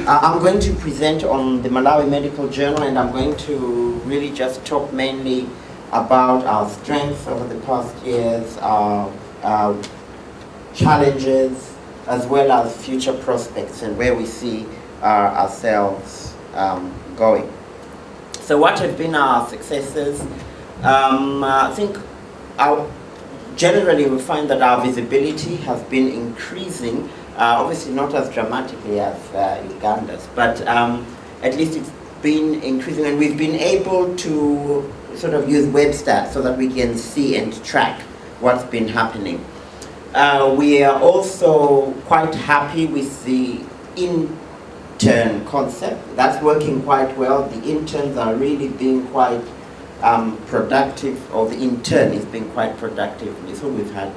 I'm going to present on the Malawi Medical Journal, and I'm going to really just talk mainly about our strengths over the past years, our challenges, as well as future prospects and where we see ourselves going. So what have been our successes? I think generally we find that our visibility has been increasing, obviously not as dramatically as Uganda's, but at least it's been increasing, and we've been able to sort of use web stats so that we can see and track what's been happening. We are also quite happy with the intern concept. That's working quite well. The interns are really being quite productive, or the intern is being quite productive. So we've had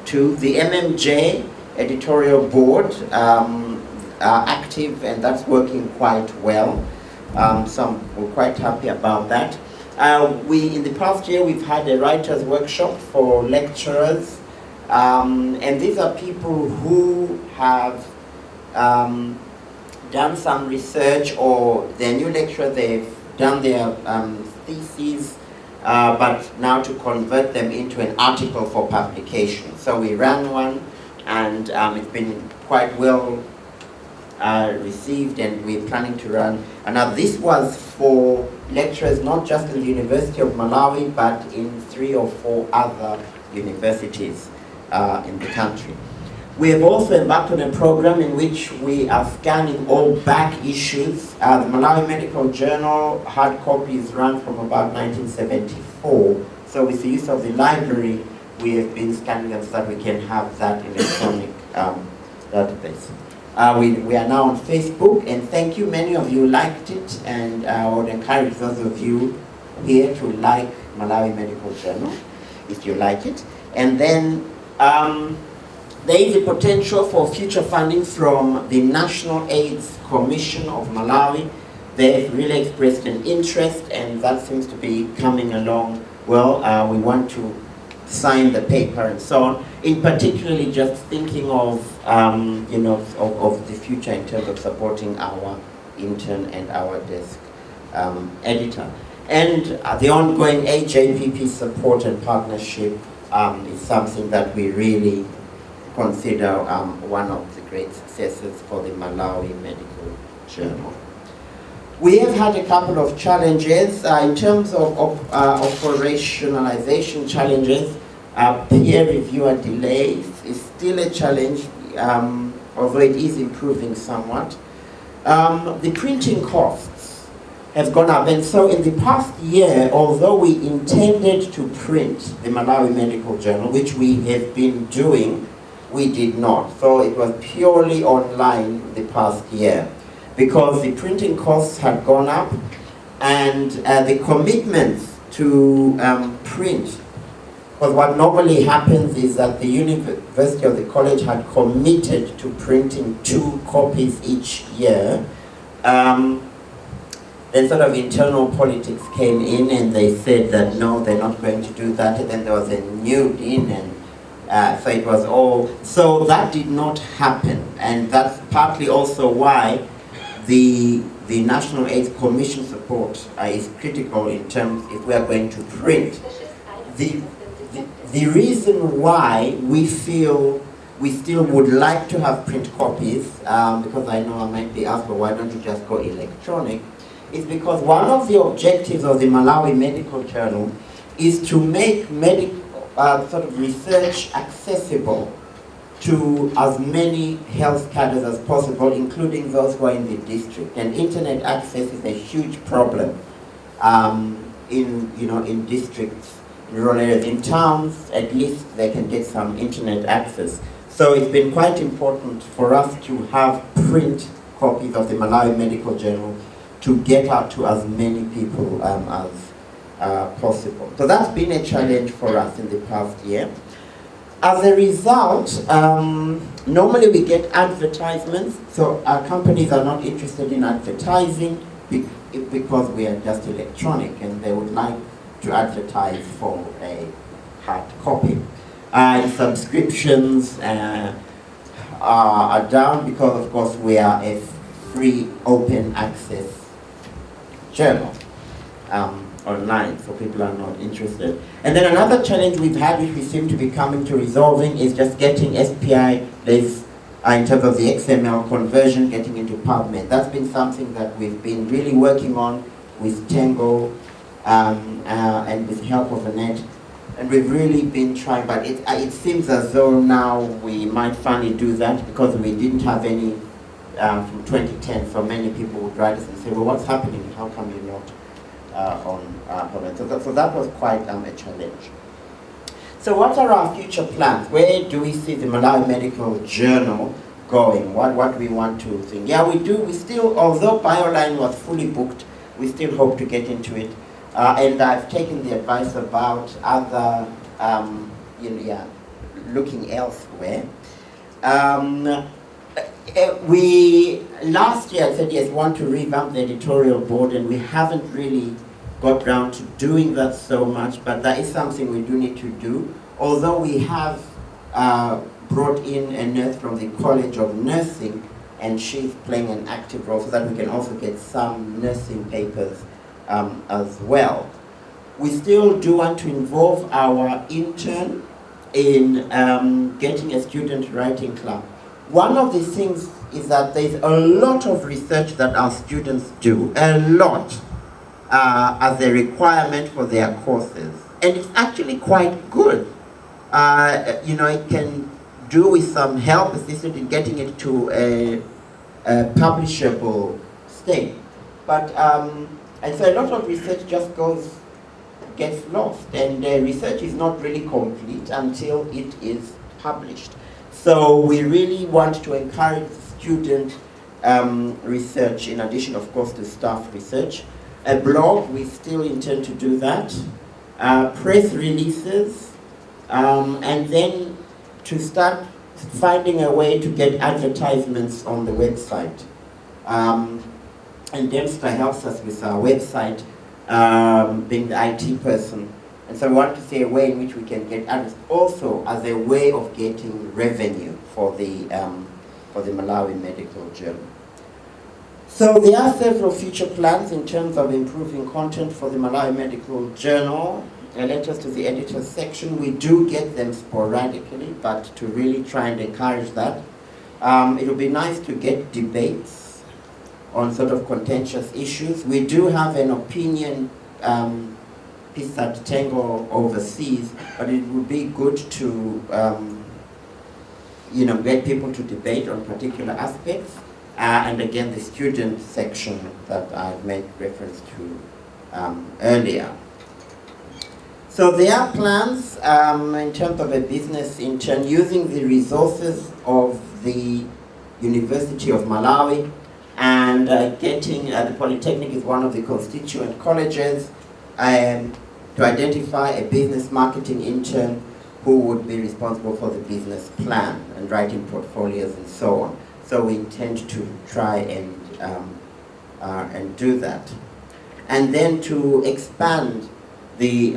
two. The MMJ editorial board are active, and that's working quite well. So we're quite happy about that. In the past year, we've had a writers' workshop for lecturers, and these are people who have done some research, or they're new lecturers, they've done their theses, but now to convert them into an article for publication. So we ran one, and it's been quite well received, and we're planning to run. And now this was for lecturers not just in the University of Malawi, but in 3 or 4 other universities in the country. We have also embarked on a program in which we are scanning all back issues. The Malawi Medical Journal hard copies run from about 1974. So with the use of the library, we have been scanning them so that we can have that electronic database. We are now on Facebook, and thank you. Many of you liked it, and I would encourage those of you here to like Malawi Medical Journal if you like it. And then there is a potential for future funding from the National AIDS Commission of Malawi. They've really expressed an interest, and that seems to be coming along well. We want to sign the paper and so on. In particularly just thinking of, of the future in terms of supporting our intern and our desk editor. And the ongoing AJPP support and partnership is something that we really consider one of the great successes for the Malawi Medical Journal. We have had a couple of challenges in terms of operationalization challenges. Peer reviewer delays is still a challenge, although it is improving somewhat. The printing costs have gone up, and so in the past year, although we intended to print the Malawi Medical Journal, which we have been doing, we did not. So it was purely online the past year, because the printing costs had gone up, and the commitments to print, because what normally happens is that the University or the college had committed to printing 2 copies each year. Then sort of internal politics came in, and they said that no, they're not going to do that. And then there was a new dean, and so it was all, so that did not happen. And that's partly also why the National AIDS Commission support is critical in terms, if we are going to print. The reason why we feel we still would like to have print copies, because I know I might be asked, well, why don't you just go electronic, is because one of the objectives of the Malawi Medical Journal is to make sort of research accessible to as many health cadres as possible, including those who are in the district. And internet access is a huge problem in districts, rural areas. In towns, at least they can get some internet access. So it's been quite important for us to have print copies of the Malawi Medical Journal to get out to as many people as possible. So that's been a challenge for us in the past year. As a result, normally we get advertisements, so our companies are not interested in advertising because we are just electronic, and they would like to advertise for a hard copy. Subscriptions are down because, of course, we are a free open access journal online, so people are not interested. And then another challenge we've had, which we seem to be coming to resolving, is just getting SPI lists in terms of the XML conversion, getting into PubMed. That's been something that we've been really working on with Tango and with help of Annette. And we've really been trying, but it seems as though now we might finally do that, because we didn't have any from 2010, so many people would write us and say, well, what's happening? How come you're not on PubMed? So that was quite a challenge. So what are our future plans? Where do we see the Malawi Medical Journal going? What do we want to think? Yeah, we still, although BioLine was fully booked, we still hope to get into it. And I've taken the advice about other, looking elsewhere. We, last year I said, yes, want to revamp the editorial board, and we haven't really got round to doing that so much, but that is something we do need to do. Although we have brought in a nurse from the College of Nursing, and she's playing an active role so that we can also get some nursing papers as well. We still do want to involve our intern in getting a student writing club. One of the things is that there's a lot of research that our students do, a lot, as a requirement for their courses. And it's actually quite good. It can do with some help assisted in getting it to a publishable state. But, and so a lot of research just gets lost, and research is not really complete until it is published. So we really want to encourage student research, in addition, of course, to staff research. A blog, we still intend to do that. Press releases, and then to start finding a way to get advertisements on the website. And Dempster helps us with our website, being the IT person. And so we want to see a way in which we can get ads also as a way of getting revenue for the Malawi Medical Journal. So there are several future plans in terms of improving content for the Malawi Medical Journal. Letters to the editors section, we do get them sporadically, but to really try and encourage that. It would be nice to get debates on sort of contentious issues. We do have an opinion piece that Tango oversees, but it would be good to get people to debate on particular aspects. And again, the student section that I made reference to earlier. So there are plans in terms of a business intern using the resources of the University of Malawi, and getting the Polytechnic is one of the constituent colleges, to identify a business marketing intern who would be responsible for the business plan and writing portfolios and so on. So we intend to try and do that. And then to expand the,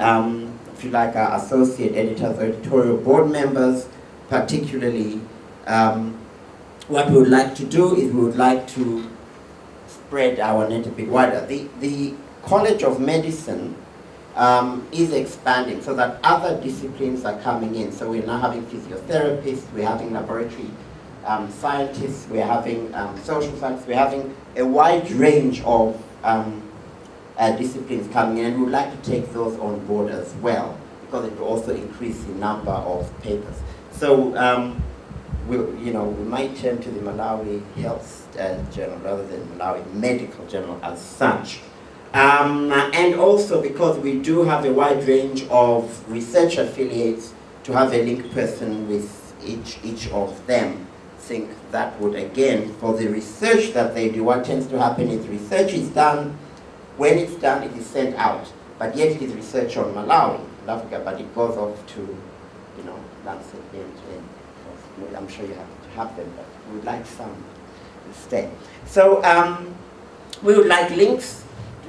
if you like, our associate editors or editorial board members, particularly, what we would like to do is we would like to spread our net a bit wider. The College of Medicine is expanding so that other disciplines are coming in. So we're now having physiotherapists, we're having laboratory scientists, we're having social scientists, we're having a wide range of disciplines coming in, and we would like to take those on board as well, because it will also increase the number of papers. So we might turn to the Malawi Health Journal rather than Malawi Medical Journal as such. And also because we do have a wide range of research affiliates, to have a link person with each of them. I think that would, again, for the research that they do, what tends to happen is research is done. When it's done, it is sent out, but yet it is research on Malawi, Africa, but it goes off to, Lancet, and I'm sure you have to have them, but we would like some to stay. So we would like links,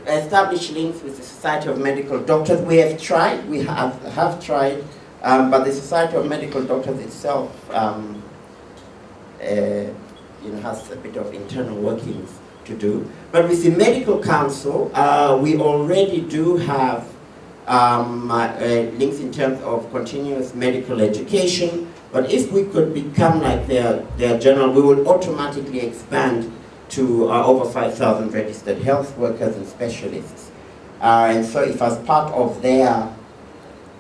establish links with the Society of Medical Doctors. We have tried, but the Society of Medical Doctors itself, has a bit of internal workings to do. But with the Medical Council, we already do have links in terms of continuous medical education, but if we could become like their journal, we will automatically expand to over 5,000 registered health workers and specialists. And so if as part of their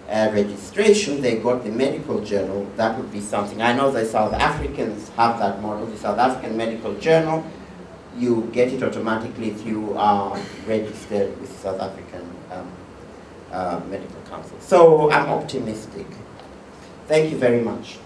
registration they got the medical journal, that would be something. I know the South Africans have that model, the South African Medical Journal. You get it automatically if you are registered with the South African Medical Council. So I'm optimistic. Thank you very much.